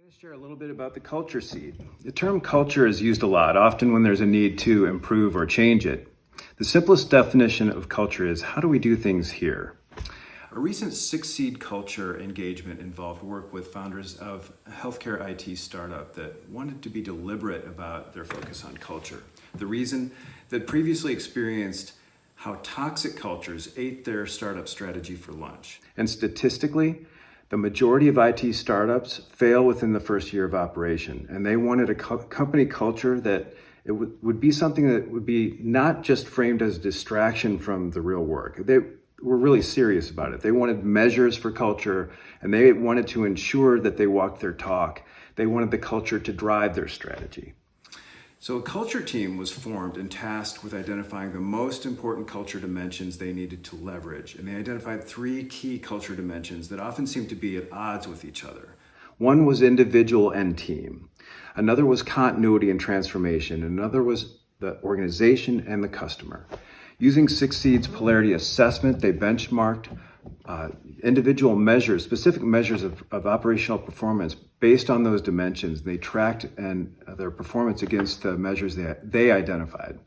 going to share a little bit about the culture seed. The term culture is used a lot, often when there's a need to improve or change it. The simplest definition of culture is, how do we do things here? A recent SixSEED Culture engagement involved work with founders of a healthcare IT startup that wanted to be deliberate about their focus on culture. The reason that previously experienced how toxic cultures ate their startup strategy for lunch. And statistically, the majority of IT startups fail within the first year of operation, and they wanted a company culture that it would be something that would be not just framed as a distraction from the real work. They were really serious about it. They wanted measures for culture, and they wanted to ensure that they walked their talk. They wanted the culture to drive their strategy. So a culture team was formed and tasked with identifying the most important culture dimensions they needed to leverage. And they identified 3 key culture dimensions that often seem to be at odds with each other. One was individual and team. Another was continuity and transformation. Another was the organization and the customer. Using SixSEED's polarity assessment, they benchmarked individual measures, specific measures of operational performance based on those dimensions. They tracked their performance against the measures they identified.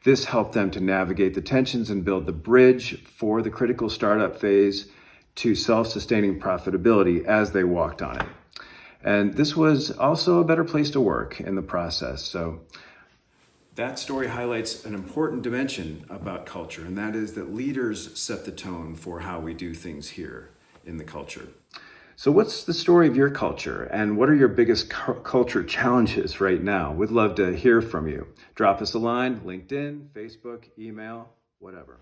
This helped them to navigate the tensions and build the bridge for the critical startup phase to self-sustaining profitability as they walked on it. And this was also a better place to work in the process. So that story highlights an important dimension about culture, and that is that leaders set the tone for how we do things here in the culture. So what's the story of your culture, and what are your biggest culture challenges right now? We'd love to hear from you. Drop us a line, LinkedIn, Facebook, email, whatever.